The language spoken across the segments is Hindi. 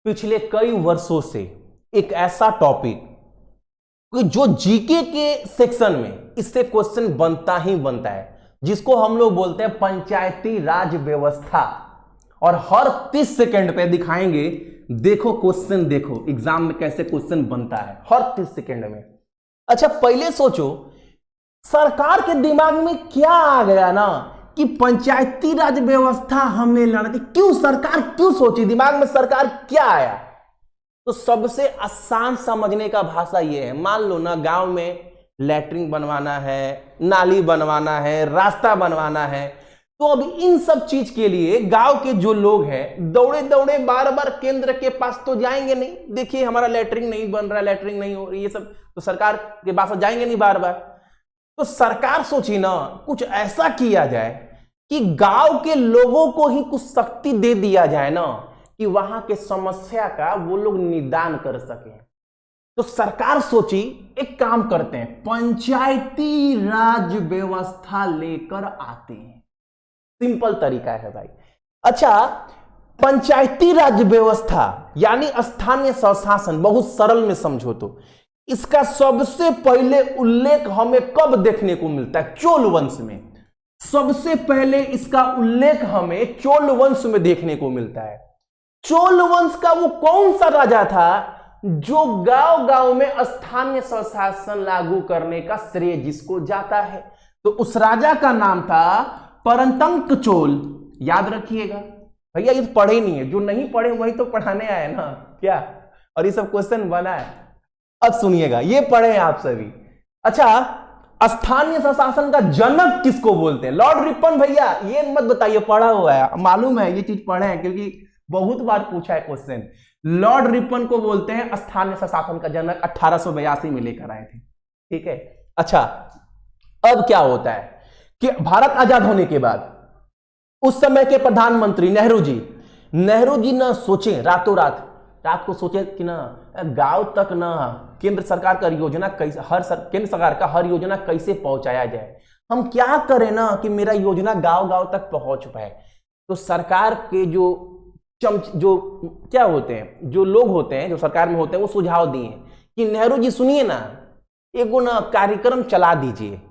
पिछले कई वर्षों से एक ऐसा टॉपिक जो जीके के सेक्शन में इससे क्वेश्चन बनता ही बनता है, जिसको हम लोग बोलते हैं पंचायती राज व्यवस्था। और हर 30 सेकंड पे दिखाएंगे, देखो क्वेश्चन, देखो एग्जाम में कैसे क्वेश्चन बनता है हर 30 सेकंड में। अच्छा, पहले सोचो सरकार के दिमाग में क्या आ गया ना कि पंचायती राज व्यवस्था हमें लाना थी। क्यों सरकार क्यों सोची, दिमाग में सरकार क्या आया? तो सबसे आसान समझने का भाषा ये है, मान लो ना गांव में लैट्रिन बनवाना है, नाली बनवाना है, रास्ता बनवाना है, तो अब इन सब चीज के लिए गांव के जो लोग हैं दौड़े दौड़े बार बार केंद्र के पास तो जाएंगे नहीं। देखिए हमारा लैट्रिन नहीं बन रहा, लैट्रिन नहीं हो रही, ये सब तो सरकार के पास जाएंगे नहीं बार बार। तो सरकार सोची ना कुछ ऐसा किया जाए कि गांव के लोगों को ही कुछ शक्ति दे दिया जाए ना कि वहां के समस्या का वो लोग निदान कर सके। तो सरकार सोची एक काम करते हैं, पंचायती राज व्यवस्था लेकर आते हैं। सिंपल तरीका है भाई। अच्छा, पंचायती राज व्यवस्था यानी स्थानीय स्वशासन, बहुत सरल में समझो तो इसका सबसे पहले उल्लेख हमें कब देखने को मिलता है? चोल वंश में। सबसे पहले इसका उल्लेख हमें चोल वंश में देखने को मिलता है। चोल वंश का वो कौन सा राजा था जो गांव गांव में स्थानीय स्वशासन लागू करने का श्रेय जिसको जाता है? तो उस राजा का नाम था परंतंक चोल। याद रखिएगा भैया, ये तो पढ़े नहीं है, जो नहीं पढ़े वही तो पढ़ाने आए ना क्या, और ये सब क्वेश्चन बना है। अब सुनिएगा, ये पढ़े हैं आप सभी। अच्छा, स्थानीय स्वशासन का जनक किसको बोलते हैं? Lord Ripon. भैया ये मत बताइए, पढ़ा हुआ है, मालूम है ये चीज पढ़े हैं क्योंकि बहुत बार पूछा है क्वेश्चन। लॉर्ड रिपन को बोलते हैं स्थानीय स्वशासन का जनक, 1882 में लेकर आए थे। ठीक है। अच्छा, अब क्या होता है कि भारत आजाद होने के बाद उस समय के प्रधानमंत्री नेहरू जी ना सोचे रातों रात को सोचे कि ना गांव तक ना केंद्र सरकार का योजना कैसे, केंद्र सरकार का हर योजना कैसे पहुंचाया जाए, हम क्या करें ना कि मेरा योजना गांव गांव तक पहुंच पाए। तो सरकार के जो क्या होते हैं, जो लोग होते हैं, जो सरकार में होते हैं, वो सुझाव दिए कि नेहरू जी सुनिए ना, एगो ना कार्यक्रम चला दीजिए।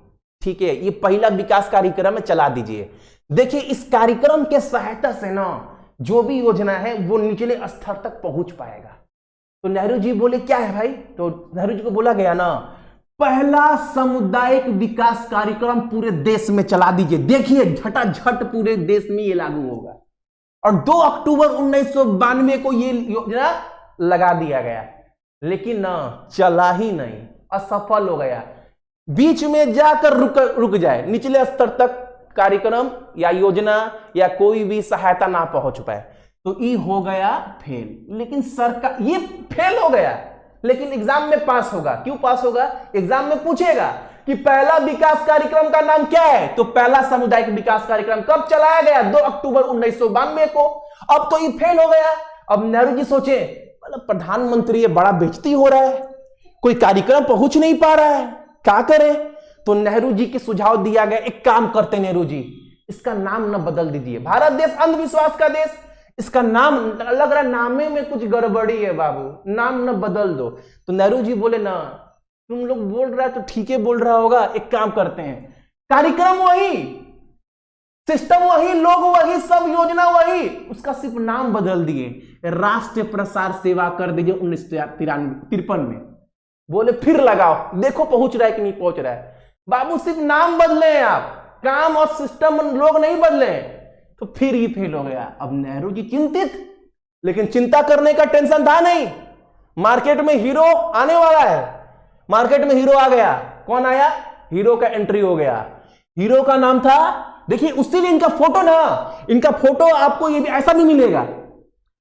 ठीक है, ये पहला विकास कार्यक्रम है, चला दीजिए। देखिए इस कार्यक्रम के सहायता से ना जो भी योजना है वो निचले स्तर तक पहुंच पाएगा। तो नेहरू जी बोले क्या है भाई? तो नेहरू जी को बोला गया ना, पहला सामुदायिक विकास कार्यक्रम पूरे देश में चला दीजिए। देखिए झटाझट पूरे देश में ये लागू होगा। और 2 अक्टूबर 1992 को ये योजना लगा दिया गया, लेकिन ना चला ही नहीं, असफल हो गया। बीच में जाकर रुक जाए, निचले स्तर तक कार्यक्रम या योजना या कोई भी सहायता ना पहुंच पाए, तो ये हो गया फेल। लेकिन सरकार ये फेल हो गया, लेकिन एग्जाम में पास होगा। क्यों पास होगा? एग्जाम में पूछेगा कि पहला विकास कार्यक्रम का नाम क्या है, तो पहला सामुदायिक विकास कार्यक्रम कब चलाया गया? 2 अक्टूबर 1992 को। अब तो ये फेल हो गया। अब नेहरू जी सोचे, मतलब प्रधानमंत्री ये बड़ा बेइज्जती हो रहा है, कोई कार्यक्रम पहुंच नहीं पा रहा है, क्या करें? तो नेहरू जी के सुझाव दिया गया, एक काम करते नेहरू जी, इसका नाम न बदल दीजिए, भारत देश अंधविश्वास का देश, इसका नाम लग रहा, नामे में कुछ गड़बड़ी है बाबू, नाम न बदल दो। तो नेहरू जी बोले ना, तुम लोग बोल रहा है तो ठीक है बोल रहा होगा, एक काम करते हैं, कार्यक्रम वही, सिस्टम वही, लोग वही, सब योजना वही, उसका सिर्फ नाम बदल दिए, राष्ट्रीय प्रसार सेवा कर दीजिए 1953 में। बोले फिर लगाओ, देखो पहुंच रहा है कि नहीं पहुंच रहा है। बाबू सिर्फ नाम बदले हैं आप, काम और सिस्टम लोग नहीं बदले। तो फिर ये फेल हो गया। अब नेहरू जी चिंतित, लेकिन चिंता करने का टेंशन था नहीं, मार्केट में हीरो आने वाला है। मार्केट में हीरो आ गया। कौन आया? हीरो का एंट्री हो गया। हीरो का नाम था, देखिए उसी लिए इनका फोटो ना, इनका फोटो आपको ये भी ऐसा भी मिलेगा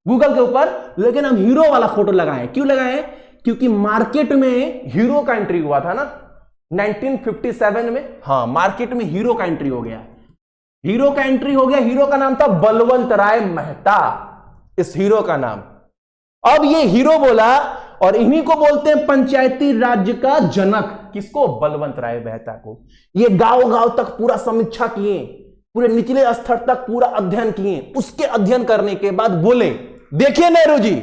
गूगल के ऊपर, लेकिन हम हीरो वाला फोटो लगाए। क्यों लगाए? क्योंकि मार्केट में हीरो का एंट्री हुआ था ना 1957 में। हाँ, मार्केट में हीरो का एंट्री हो गया, हीरो का एंट्री हो गया। हीरो का नाम था बलवंत राय मेहता, इस हीरो का नाम। अब ये हीरो बोला, और इन्हीं को बोलते हैं पंचायती राज्य का जनक। किसको? बलवंत राय मेहता को। ये गांव गांव तक पूरा समीक्षा किए, पूरे निचले स्तर तक पूरा अध्ययन किए। उसके अध्ययन करने के बाद बोले, देखिए नेहरू जी,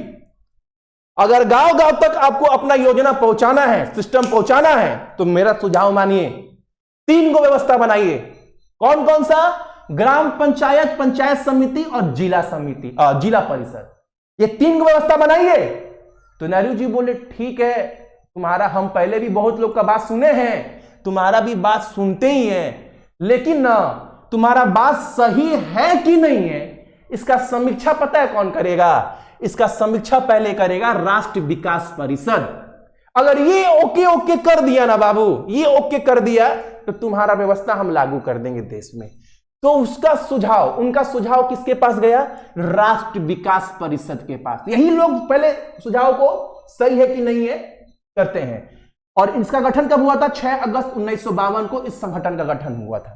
अगर गांव गांव तक आपको अपना योजना पहुंचाना है, सिस्टम पहुंचाना है, तो मेरा सुझाव मानिए, 3 गो व्यवस्था बनाइए। कौन कौन सा? ग्राम पंचायत, पंचायत समिति और जिला समिति, जिला परिषद, ये 3 गो व्यवस्था बनाइए। तो नेहरू जी बोले ठीक है, तुम्हारा हम पहले भी बहुत लोग का बात सुने हैं, तुम्हारा भी बात सुनते ही हैं, लेकिन ना तुम्हारा बात सही है कि नहीं है, इसका समीक्षा पता है कौन करेगा? इसका समीक्षा पहले करेगा राष्ट्र विकास परिषद। अगर ये ओके ओके कर दिया ना बाबू, ये ओके कर दिया, तो तुम्हारा व्यवस्था हम लागू कर देंगे देश में। तो उसका सुझाव, उनका सुझाव किसके पास गया? राष्ट्र विकास परिषद के पास। यही लोग पहले सुझाव को सही है कि नहीं है करते हैं। और इसका गठन कब हुआ था? 6 अगस्त 1952 को इस संगठन का गठन हुआ था।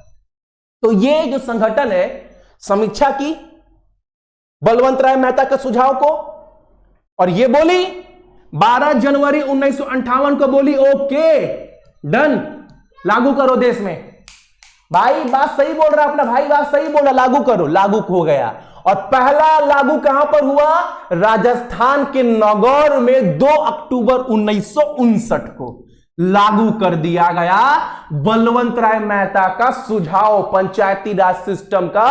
तो ये जो संगठन है, समीक्षा की बलवंत राय मेहता के सुझाव को, और ये बोली 12 जनवरी 1958 को बोली ओके डन, लागू करो देश में। भाई बात सही बोल रहा, अपना भाई बात सही बोल रहा, लागू करो। लागू हो गया। और पहला लागू कहां पर हुआ? राजस्थान के नागौर में 2 अक्टूबर 1959 को लागू कर दिया गया बलवंत राय मेहता का सुझाव। पंचायती राज सिस्टम का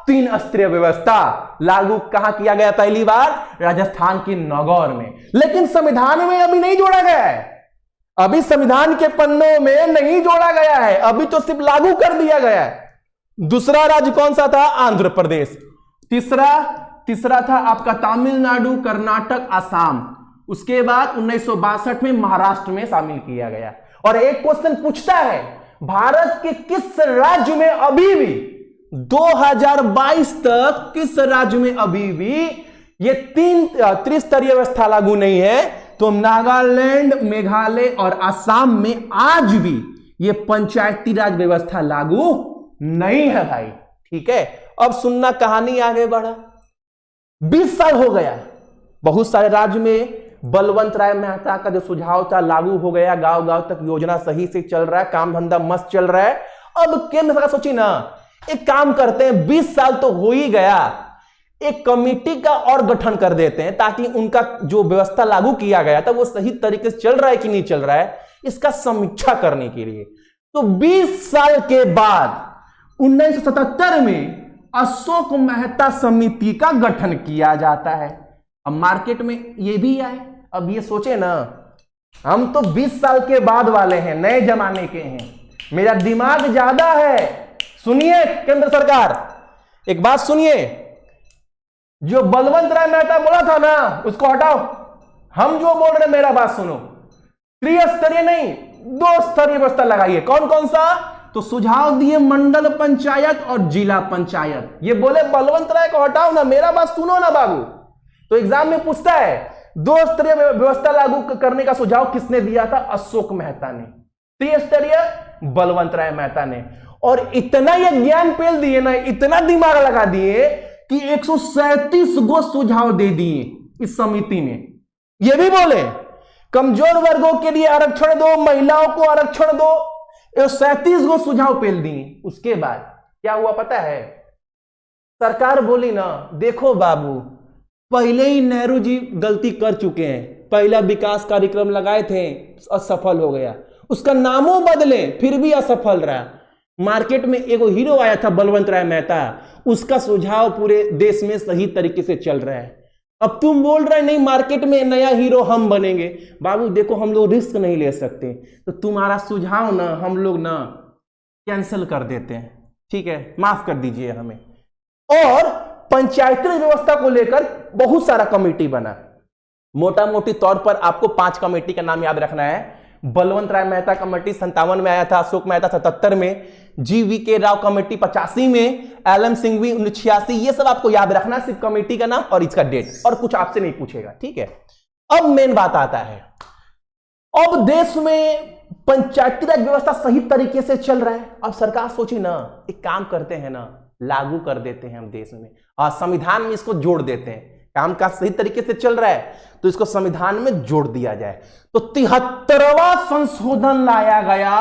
3 स्तरीय व्यवस्था लागू कहां किया गया? पहली बार राजस्थान के नागौर में। लेकिन संविधान में अभी नहीं जोड़ा गया है, अभी संविधान के पन्नों में नहीं जोड़ा गया है, अभी तो सिर्फ लागू कर दिया गया है। दूसरा राज्य कौन सा था? आंध्र प्रदेश। तीसरा था आपका तमिलनाडु, कर्नाटक, असम। उसके बाद 1962 में महाराष्ट्र में शामिल किया गया। और एक क्वेश्चन पूछता है, भारत के किस राज्य में अभी भी 2022 तक किस राज्य में अभी भी ये 3 त्रिस्तरीय व्यवस्था लागू नहीं है? तो नागालैंड, मेघालय और असम में आज भी ये पंचायती राज व्यवस्था लागू नहीं है भाई। ठीक है, अब सुनना कहानी आगे बढ़ा। 20 साल हो गया, बहुत सारे राज्य में बलवंत राय मेहता का जो सुझाव था लागू हो गया, गांव गांव तक योजना सही से चल रहा है, काम धंधा मस्त चल रहा है। अब केंद्र सरकार सोची ना, एक काम करते हैं, 20 साल तो हो ही गया, एक कमेटी का और गठन कर देते हैं ताकि उनका जो व्यवस्था लागू किया गया था वो सही तरीके से चल रहा है कि नहीं चल रहा है, इसका समीक्षा करने के लिए। तो 20 साल के बाद 1977 में अशोक मेहता समिति का गठन किया जाता है। अब मार्केट में ये भी आए। अब ये सोचे ना, हम तो 20 साल के बाद वाले हैं, नए जमाने के हैं, मेरा दिमाग ज्यादा है। सुनिए केंद्र सरकार, एक बात सुनिए, जो बलवंत राय मेहता बोला था ना उसको हटाओ, हम जो बोल रहे हैं मेरा बात सुनो। त्रिस्तरीय नहीं, 2 स्तरीय व्यवस्था लगाइए। कौन कौन सा? तो सुझाव दिए मंडल पंचायत और जिला पंचायत। ये बोले बलवंत राय को हटाओ ना, मेरा बात सुनो ना बाबू। तो एग्जाम में पूछता है 2 स्तरीय व्यवस्था लागू करने का सुझाव किसने दिया था? अशोक मेहता ने। त्रिस्तरीय बलवंत राय मेहता ने। और इतना ये ज्ञान पेल दिए ना, इतना दिमाग लगा दिए कि 137 गो सुझाव दे दिए इस समिति में। ये भी बोले कमजोर वर्गों के लिए आरक्षण दो, महिलाओं को आरक्षण दो, 137 गो सुझाव पेल दिए। उसके बाद क्या हुआ पता है? सरकार बोली ना, देखो बाबू, पहले ही नेहरू जी गलती कर चुके हैं, पहला विकास कार्यक्रम लगाए थे, असफल हो गया, उसका नामों बदले फिर भी असफल रहा। मार्केट में एक हीरो आया था बलवंत राय मेहता, उसका सुझाव पूरे देश में सही तरीके से चल रहा है। अब तुम बोल रहे नहीं मार्केट में नया हीरो हम बनेंगे। बाबू देखो, हम लोग रिस्क नहीं ले सकते, तो तुम्हारा सुझाव ना हम लोग ना कैंसिल कर देते हैं, ठीक है, माफ कर दीजिए हमें। और पंचायती व्यवस्था को लेकर बहुत सारा कमेटी बना। मोटा मोटी तौर पर आपको 5 कमेटी का नाम याद रखना है। बलवंत राय मेहता कमेटी 57 में आया था, अशोक मेहता 77 में, GV.K. राव कमेटी 85 में, LM सिंघवी 1986। ये सब आपको याद रखना, सिर्फ कमेटी का नाम और इसका डेट, और कुछ आपसे नहीं पूछेगा, ठीक है। अब मेन बात आता है, अब देश में पंचायती राज व्यवस्था सही तरीके से चल रहा है। अब सरकार सोची ना, एक काम करते हैं ना, लागू कर देते हैं हम देश में, और संविधान में इसको जोड़ देते हैं। काम का सही तरीके से चल रहा है तो इसको संविधान में जोड़ दिया जाए। तो 73वां संशोधन लाया गया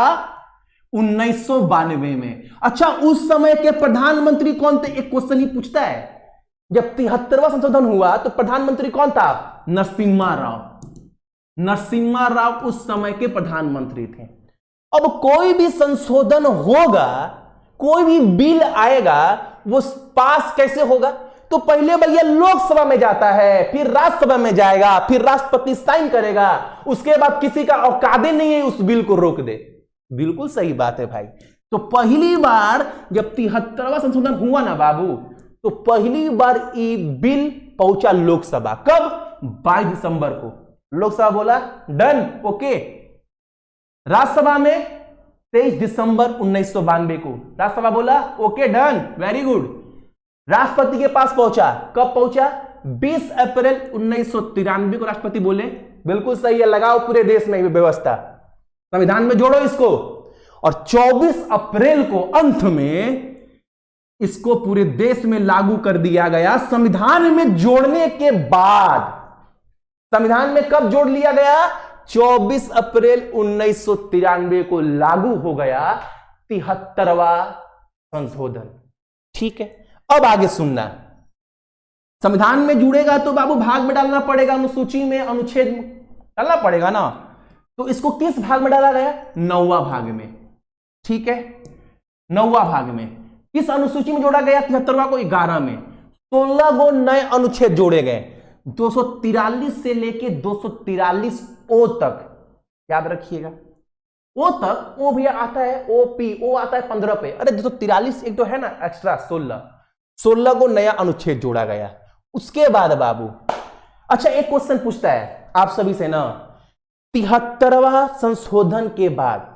1992 में। अच्छा, उस समय के प्रधानमंत्री कौन थे? एक क्वेश्चन ही पूछता है, जब 73वां संशोधन हुआ तो प्रधानमंत्री कौन था? नरसिम्हा राव। नरसिम्हा राव उस समय के प्रधानमंत्री थे। अब कोई भी संशोधन होगा, कोई भी बिल आएगा, वो पास कैसे होगा? तो पहले भैया लोकसभा में जाता है, फिर राज्यसभा में जाएगा, फिर राष्ट्रपति साइन करेगा, उसके बाद किसी का औकात नहीं है उस बिल को रोक दे। बिल्कुल सही बात है भाई। तो पहली बार जब 73वां संशोधन हुआ ना बाबू, तो पहली बार ये बिल पहुंचा लोकसभा। कब? 22 दिसंबर को। लोकसभा बोला डन, ओके। राज्यसभा में 23 दिसंबर 1992 को राज्यसभा बोला ओके डन, वेरी गुड। राष्ट्रपति के पास पहुंचा, कब पहुंचा? 20 अप्रैल 1993 को राष्ट्रपति बोले बिल्कुल सही है, लगाओ पूरे देश में व्यवस्था, संविधान में जोड़ो इसको। और 24 अप्रैल को अंत में इसको पूरे देश में लागू कर दिया गया। संविधान में जोड़ने के बाद, संविधान में कब जोड़ लिया गया? 24 अप्रैल 1993 को लागू हो गया 73वां संशोधन। ठीक है, अब आगे सुनना। संविधान में जुड़ेगा तो बाबू भाग में डालना पड़ेगा, अनुसूची में अनुच्छेद डालना पड़ेगा ना। तो इसको किस भाग में डाला गया? 9वां भाग में। ठीक है, 9वां भाग में। किस अनुसूची में जोड़ा गया? 73वां को 11 में। 16 गो नए अनुच्छेद जोड़े गए, 243 से लेके 243 ओ तक, याद रखिएगा। ओ तक, ओ भी आता है ओपी, ओ आता है 15 पे। अरे 243 एक तो है ना एक्स्ट्रा, 16 को नया अनुच्छेद जोड़ा गया। उसके बाद बाबू, अच्छा एक क्वेश्चन पूछता है आप सभी से ना, 73वां संशोधन के बाद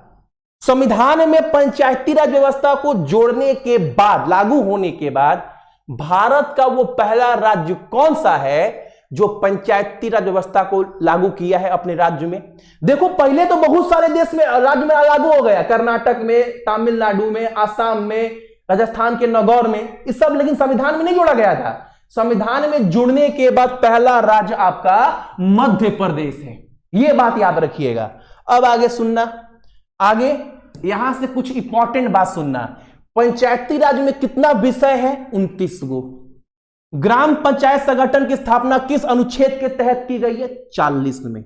संविधान में पंचायती राज व्यवस्था को जोड़ने के बाद, लागू होने के बाद, भारत का वो पहला राज्य कौन सा है जो पंचायती राज व्यवस्था को लागू किया है अपने राज्य में? देखो पहले तो बहुत सारे देश में राज्य में लागू हो गया, कर्नाटक में, तमिलनाडु में, आसाम में, राजस्थान के नागौर में, इस सब, लेकिन संविधान में नहीं जोड़ा गया था। संविधान में जुड़ने के बाद पहला राज्य आपका मध्य प्रदेश है, यह बात याद रखिएगा। अब आगे सुनना, आगे यहां से कुछ इंपॉर्टेंट बात सुनना। पंचायती राज में कितना विषय है? 29 गो। ग्राम पंचायत संगठन की स्थापना किस अनुच्छेद के तहत की गई है? 40 में।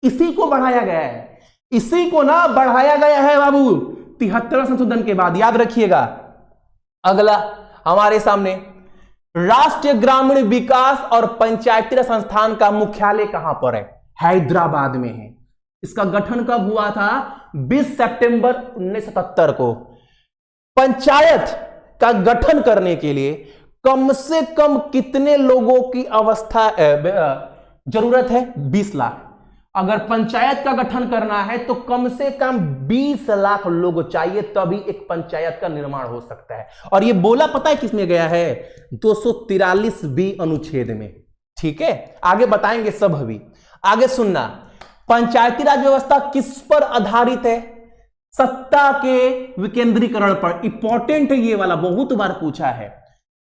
इसी को बढ़ाया गया है, इसी को ना बढ़ाया गया है बाबू 73वें संशोधन के बाद, याद रखिएगा। अगला हमारे सामने, राष्ट्रीय ग्रामीण विकास और पंचायती राज संस्थान का मुख्यालय कहां पर है? हैदराबाद में है। इसका गठन कब हुआ था? 20 सितंबर 1977 को। पंचायत का गठन करने के लिए कम से कम कितने लोगों की जरूरत है? 20 लाख। अगर पंचायत का गठन करना है तो कम से कम 20 लाख लोग चाहिए, तभी एक पंचायत का निर्माण हो सकता है। और यह बोला पता है किसमें गया है? 243 बी अनुच्छेद में। ठीक है, आगे बताएंगे सब अभी। आगे सुनना, पंचायती राज व्यवस्था किस पर आधारित है? सत्ता के विकेंद्रीकरण पर। इंपॉर्टेंट है ये वाला, बहुत बार पूछा है।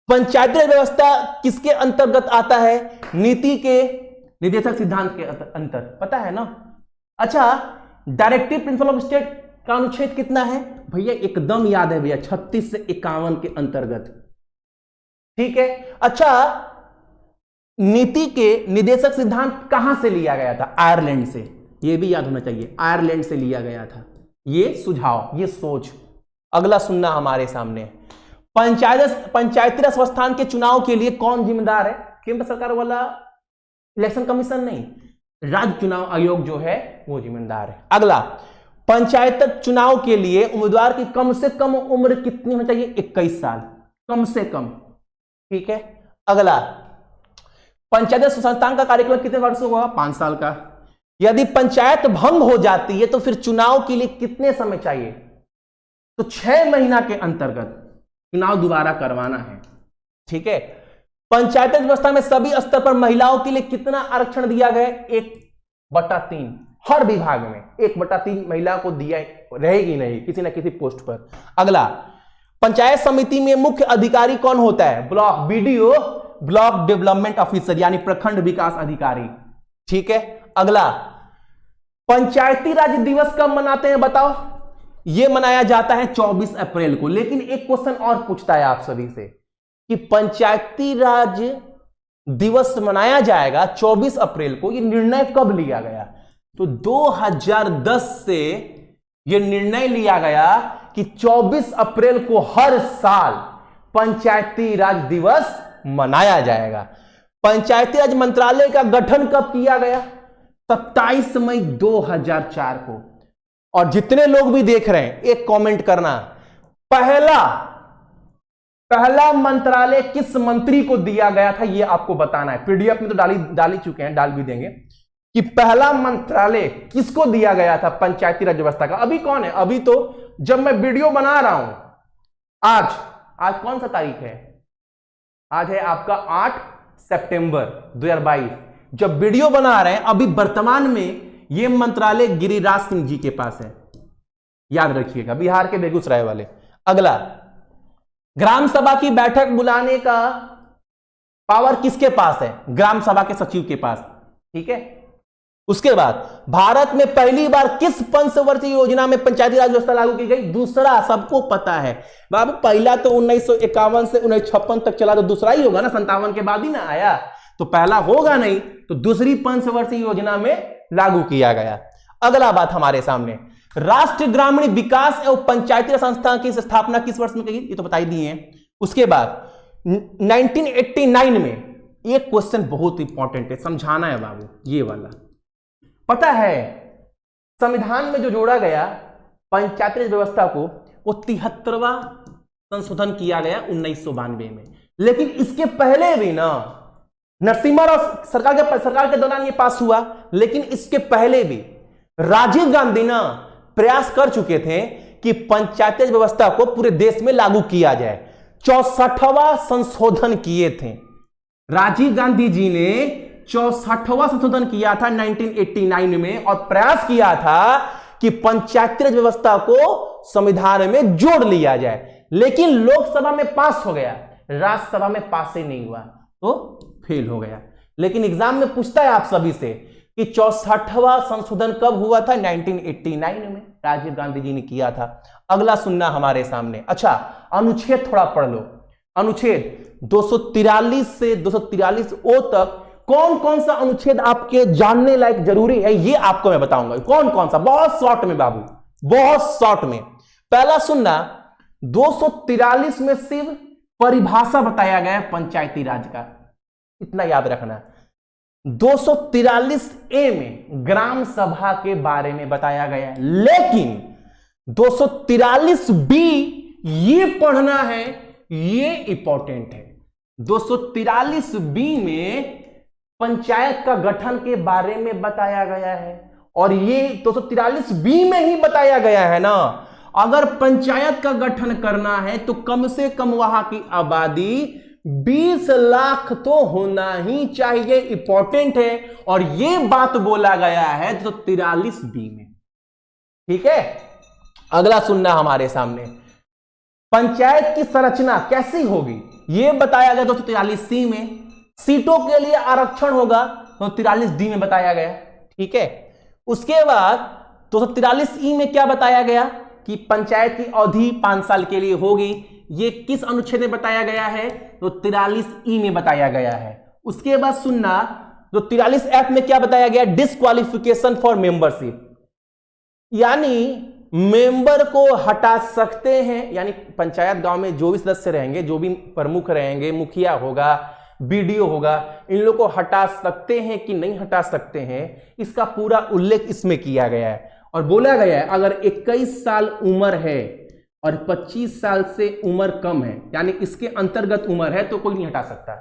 पंचायती राज व्यवस्था किसके अंतर्गत आता है? नीति के निर्देशक सिद्धांत के अंतर, पता है ना? अच्छा, डायरेक्टिव प्रिंसिपल ऑफ स्टेट का अनुच्छेद कितना है भैया? एकदम याद है भैया, 36 से 51 के अंतर्गत। ठीक है, अच्छा, नीति के निर्देशक सिद्धांत कहां से लिया गया था? आयरलैंड से। यह भी याद होना चाहिए, आयरलैंड से लिया गया था ये सुझाव, ये सोच। अगला सुनना हमारे सामने, पंचायती राज संस्थान के चुनाव के लिए कौन जिम्मेदार है? केंद्र सरकार वाला इलेक्शन कमीशन नहीं, राज्य चुनाव आयोग जो है वो जिम्मेदार है। अगला, पंचायत चुनाव के लिए उम्मीदवार की कम से कम उम्र कितनी होनी चाहिए? 21 साल, कम से कम। ठीक है, अगला, पंचायत संस्थान का कार्यकाल कितने वर्ष होगा? 5 साल का। यदि पंचायत भंग हो जाती है तो फिर चुनाव के लिए कितने समय चाहिए? तो 6 महीना के अंतर्गत चुनाव दोबारा करवाना है। ठीक है, पंचायत व्यवस्था में सभी स्तर पर महिलाओं के लिए कितना आरक्षण दिया गया? 1/3। हर विभाग में 1/3 महिला को दिया रहेगी नहीं, किसी ना किसी पोस्ट पर। अगला, पंचायत समिति में मुख्य अधिकारी कौन होता है? Block BDO, block development officer, यानी प्रखंड विकास अधिकारी। ठीक है, अगला, पंचायती राज दिवस कब मनाते हैं बताओ? यह मनाया जाता है 24 अप्रैल को। लेकिन एक क्वेश्चन और पूछता है आप सभी से कि पंचायती राज दिवस मनाया जाएगा 24 अप्रैल को, ये निर्णय कब लिया गया? तो 2010 से यह निर्णय लिया गया कि 24 अप्रैल को हर साल पंचायती राज दिवस मनाया जाएगा। पंचायती राज मंत्रालय का गठन कब किया गया? 27 मई 2004 को। और जितने लोग भी देख रहे हैं एक कमेंट करना, पहला मंत्रालय किस मंत्री को दिया गया था, यह आपको बताना है। पीडीएफ में तो डाल ही चुके हैं, डाल भी देंगे कि पहला मंत्रालय किसको दिया गया था पंचायती राज व्यवस्था का। अभी कौन है? अभी तो जब मैं वीडियो बना रहा हूं, आज कौन सा तारीख है? आज है आपका 8 सितंबर 2022। जब वीडियो बना रहे हैं अभी वर्तमान में यह मंत्रालय गिरिराज सिंह जी के पास है, याद रखिएगा, बिहार के बेगूसराय वाले। अगला, ग्राम सभा की बैठक बुलाने का पावर किसके पास है? ग्राम सभा के सचिव के पास। ठीक है। उसके बाद भारत में पहली बार किस पंचवर्षीय योजना में पंचायती राज व्यवस्था लागू की गई? दूसरा, सबको पता है बाबू, पहला तो 1951 से 1956 तक चला, तो दूसरा ही होगा ना, 57 के बाद ही ना आया, तो पहला होगा नहीं, तो दूसरी पंचवर्षीय योजना में लागू किया गया। अगला बात हमारे सामने, राष्ट्रीय ग्रामीण विकास एवं पंचायती राज संस्था की स्थापना किस वर्ष में की? ये तो बता ही दिए हैं। उसके बाद 1989 में एक क्वेश्चन बहुत इंपॉर्टेंट है, समझाना है बाबू, ये वाला पता है, संविधान में जो जोड़ा गया पंचायती राज व्यवस्था को, वो 73वां संशोधन किया गया 1992 में। लेकिन इसके पहले भी ना, नरसिम्हा राव सरकार के दौरान ये पास हुआ, लेकिन इसके पहले भी राजीव गांधी ना प्रयास कर चुके थे कि पंचायती राज व्यवस्था को पूरे देश में लागू किया जाए। 64वां संशोधन किए थे राजीव गांधी जी ने, 64वां संशोधन किया था 1989 में, और प्रयास किया था कि पंचायती राज व्यवस्था को संविधान में जोड़ लिया जाए। लेकिन लोकसभा में पास हो गया, राज्यसभा में पास ही नहीं हुआ, तो फेल हो गया। लेकिन एग्जाम में पूछता है आप सभी से कि 64वां संशोधन कब हुआ था? 1989 में राजीव गांधी जी ने किया था। अगला सुनना हमारे सामने। अच्छा, अनुच्छेद थोड़ा पढ़ लो। अनुच्छेद 243 से 243 ओ तक कौन कौन सा अनुच्छेद आपके जानने लायक जरूरी है, ये आपको मैं बताऊंगा। कौन कौन सा? बहुत शॉर्ट में बाबू, बहुत शॉर्ट में। पहला सुनना, 243 में सिर्फ परिभाषा बताया गया है पंचायती राज का, इतना याद रखना। 243 ए में ग्राम सभा के बारे में बताया गया है, लेकिन 243 बी ये पढ़ना है, ये इंपॉर्टेंट है। 243 बी में पंचायत का गठन के बारे में बताया गया है, और ये 243 बी में ही बताया गया है ना, अगर पंचायत का गठन करना है तो कम से कम वहां की आबादी 20 लाख तो होना ही चाहिए, इंपॉर्टेंट है। और ये बात बोला गया है 243 बी में। ठीक है। अगला सुनना हमारे सामने, पंचायत की संरचना कैसी होगी, यह बताया गया 243 सी में। सीटों के लिए आरक्षण होगा 243 डी में बताया गया। ठीक है। उसके बाद 243 ई में क्या बताया गया कि पंचायत की अवधि 5 साल के लिए होगी, ये किस अनुच्छेद में बताया गया है? 243 ई में बताया गया है। उसके बाद सुनना, 243 एफ में क्या बताया गया? डिस्क्वालिफिकेशन फॉर मेंबरशिप, यानी मेंबर को हटा सकते हैं, यानी पंचायत गांव में जो भी सदस्य रहेंगे, जो भी प्रमुख रहेंगे, मुखिया होगा, बीडीओ होगा, इन लोग को हटा सकते हैं कि नहीं हटा सकते हैं, इसका पूरा उल्लेख इसमें किया गया है। और बोला गया है अगर 21 साल उम्र है और 25 साल से उम्र कम है, यानी इसके अंतर्गत उम्र है, तो कोई नहीं हटा सकता।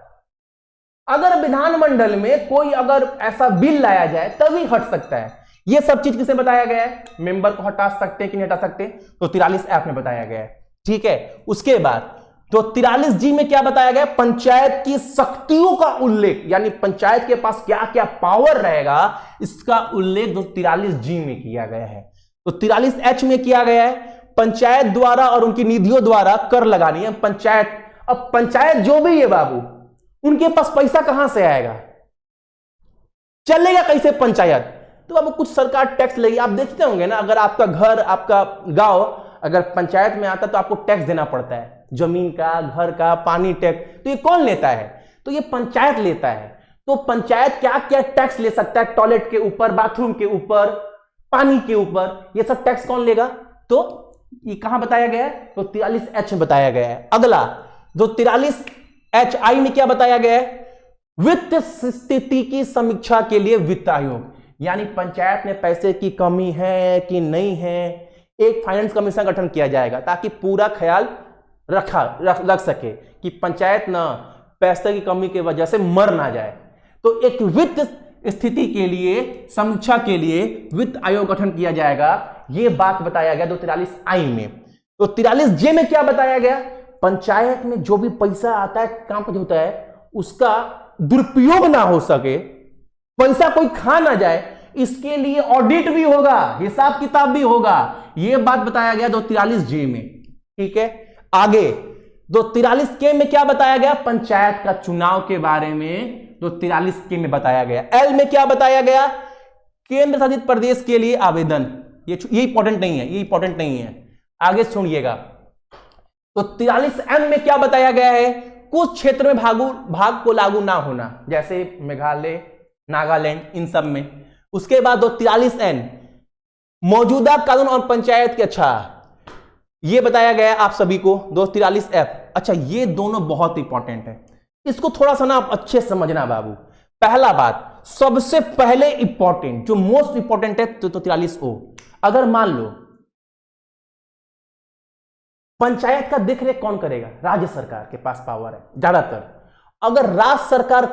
अगर विधानमंडल में कोई अगर ऐसा बिल लाया जाए तभी हट सकता है। यह सब चीज किसे बताया गया है? मेंबर को हटा सकते हैं कि नहीं हटा सकते, तो 43 एफ में बताया गया है। ठीक है। उसके बाद तो 43 जी में क्या बताया गया? पंचायत की शक्तियों का उल्लेख, यानी पंचायत के पास क्या क्या पावर रहेगा, इसका उल्लेख 43 जी में किया गया है। तो 43 एच में किया गया है पंचायत द्वारा और उनकी निधियों द्वारा कर लगानी है पंचायत। अब पंचायत जो भी है बाबू, उनके पास पैसा कहां से आएगा, चलेगा कैसे पंचायत? तो बाबू कुछ सरकार टैक्स लेगी। आप देखते होंगे ना, अगर आपका घर, आपका गांव अगर पंचायत में आता तो आपको टैक्स देना पड़ता है, जमीन का, घर का, पानी टैक्स। तो ये कौन लेता है? तो ये पंचायत लेता है। तो पंचायत क्या क्या टैक्स ले सकता है? टॉयलेट के ऊपर, बाथरूम के ऊपर, पानी के ऊपर, ये सब टैक्स कौन लेगा? तो ये कहां बताया गया है? तो 43H में बताया गया है। अगला जो 43HI में क्या बताया गया है? वित्त स्थिति की समीक्षा के लिए वित्त आयोग, यानी पंचायत में पैसे की कमी है कि नहीं है, एक फाइनेंस कमीशन गठन किया जाएगा ताकि पूरा ख्याल रख सके कि पंचायत ना पैसे की कमी की वजह से मर ना जाए। तो एक वित्त स्थिति के लिए समीक्षा के लिए वित्त आयोग गठन किया जाएगा, यह बात बताया गया 243I में। तो 43J में क्या बताया गया? पंचायत में जो भी पैसा आता है, काम पर होता है, उसका दुरुपयोग ना हो सके, पैसा कोई खा ना जाए, इसके लिए ऑडिट भी होगा, हिसाब किताब भी होगा, यह बात बताया गया 243J में। ठीक है, आगे 243K में क्या बताया गया? पंचायत का चुनाव के बारे में 243K में बताया गया। L में क्या बताया गया? केंद्र शासित प्रदेश के लिए आवेदन, ये इंपॉर्टेंट नहीं है, ये इंपॉर्टेंट नहीं है, आगे सुनिएगा। तो 43M में क्या बताया गया है? कुछ क्षेत्र में भाग को लागू ना होना, जैसे मेघालय, नागालैंड, इन सब में। उसके बाद 243N मौजूदा कानून और पंचायत के, अच्छा ये बताया गया आप सभी को। 243F, अच्छा ये दोनों बहुत इंपॉर्टेंट है, इसको थोड़ा सा ना आप अच्छे समझना बाबू। पहला बात, सबसे पहले इंपॉर्टेंट, जो मोस्ट इंपॉर्टेंट है, तो 43O। अगर मान लो पंचायत का देखरेख कौन करेगा? राज्य सरकार के पास पावर है ज्यादातर। अगर राज्य सरकार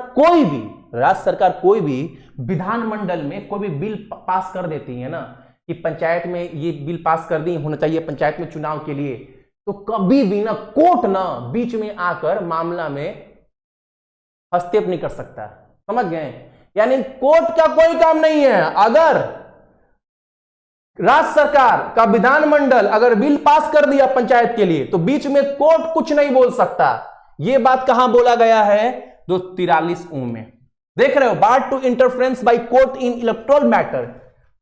कोई भी विधानमंडल में कोई भी बिल पास कर देती है ना, कि पंचायत में ये बिल पास कर दी होना चाहिए पंचायत में चुनाव के लिए, तो कभी भी ना कोर्ट ना बीच में आकर मामला में हस्तक्षेप नहीं कर सकता। समझ गए? यानी कोर्ट का कोई काम नहीं है। अगर राज्य सरकार का विधानमंडल अगर बिल पास कर दिया पंचायत के लिए, तो बीच में कोर्ट कुछ नहीं बोल सकता। यह बात कहां बोला गया है? 243O में। देख रहे हो, bar to interference by court in electoral matter,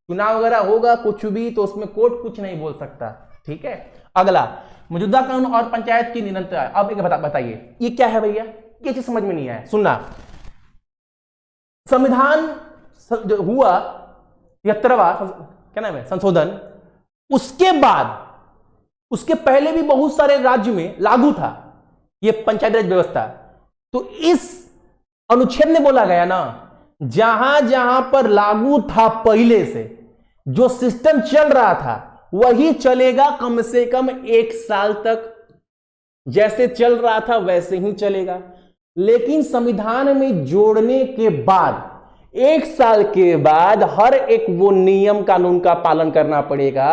चुनाव वगैरह होगा कुछ भी तो उसमें कोर्ट कुछ नहीं बोल सकता। ठीक है, अगला मौजूदा कानून और पंचायत की निरंतरता। अब एक बताइए ये क्या है भैया? ये चीज समझ में नहीं आया, सुनना। संविधान जो हुआ 73वां क्या नाम है संशोधन, उसके बाद उसके पहले भी बहुत सारे राज्य में लागू था ये पंचायत राज व्यवस्था। तो इस अनुच्छेद में बोला गया ना, जहां जहां पर लागू था पहले से जो सिस्टम चल रहा था वही चलेगा कम से कम 1 साल तक, जैसे चल रहा था वैसे ही चलेगा। लेकिन संविधान में जोड़ने के बाद 1 साल के बाद हर एक वो नियम कानून का पालन करना पड़ेगा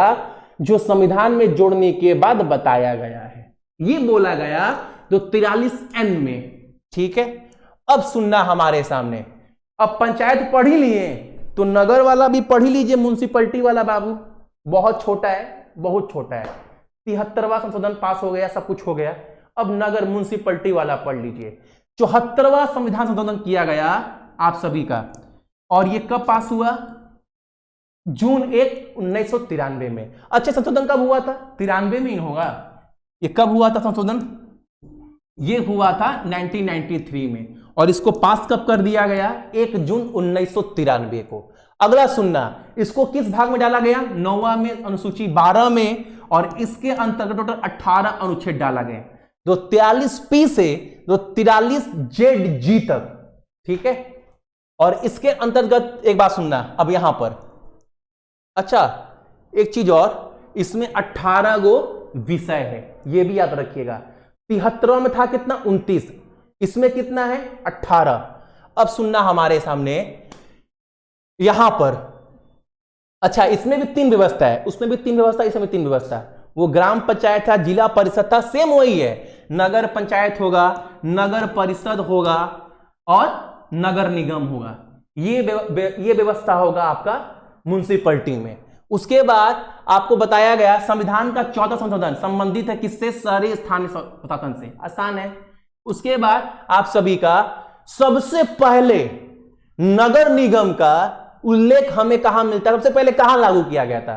जो संविधान में जोड़ने के बाद बताया गया है। ये बोला गया तो 43N में। ठीक है, अब सुनना हमारे सामने। अब पंचायत पढ़ ही लिए तो नगर वाला भी पढ़ ही लीजिए, म्युनिसिपैलिटी वाला बाबू बहुत छोटा है, बहुत छोटा है। 73वां संशोधन पास हो गया, सब कुछ हो गया। अब नगर म्युनिसिपैलिटी वाला पढ़ लीजिए। 74वां संविधान संशोधन किया गया आप सभी का, और ये कब पास हुआ? जून 1, 1993 में। अच्छा, संशोधन कब हुआ था? 93 में ही होगा। ये कब हुआ था संशोधन? ये हुआ था 1993 में। और इसको पास कब कर दिया गया? 1 जून 1993 को। अगला सुनना, इसको किस भाग में डाला गया? 9वां में, अनुसूची 12 में, और इसके अंतर्गत टोटल 18 अनुच्छेद डाला गया, 43P से 43ZG तक। ठीक है, और इसके अंतर्गत एक बात सुनना अब यहां पर। अच्छा, एक चीज और, इसमें 18 गो विषय है, यह भी याद रखिएगा। 73 में था कितना? 29, इसमें कितना है? 18। अब सुनना हमारे सामने यहां पर। अच्छा, इसमें भी 3 व्यवस्था है, उसमें भी 3 व्यवस्था, इसमें 3 व्यवस्था। वो ग्राम पंचायत था, जिला परिषद था, सेम वही है। नगर पंचायत होगा, नगर परिषद होगा और नगर निगम होगा। ये व्यवस्था होगा आपका म्युनिसिपैलिटी में। उसके बाद आपको बताया गया संविधान का 14वां संशोधन संबंधित है किससे? शहरी स्थानीय प्रशासन से। आसान है। उसके बाद आप सभी का सबसे पहले नगर निगम का उल्लेख हमें कहां मिलता है? सबसे पहले कहां लागू किया गया था?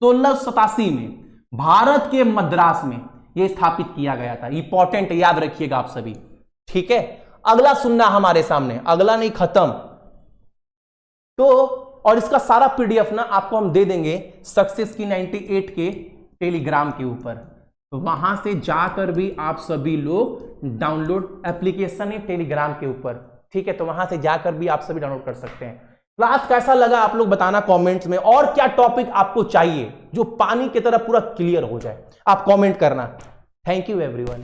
1687 में भारत के मद्रास में यह स्थापित किया गया था। इंपॉर्टेंट, याद रखिएगा आप सभी। ठीक है, अगला सुनना हमारे सामने, अगला नहीं, खत्म। तो और इसका सारा पीडीएफ ना आपको हम दे देंगे सक्सेस की 98 के टेलीग्राम के ऊपर, तो वहां से जाकर भी आप सभी लोग डाउनलोड, एप्लीकेशन है टेलीग्राम के ऊपर, ठीक है, तो वहां से जाकर भी आप सभी डाउनलोड कर सकते हैं। क्लास कैसा लगा आप लोग बताना कमेंट्स में, और क्या टॉपिक आपको चाहिए जो पानी की तरह पूरा क्लियर हो जाए, आप कमेंट करना। Thank you everyone.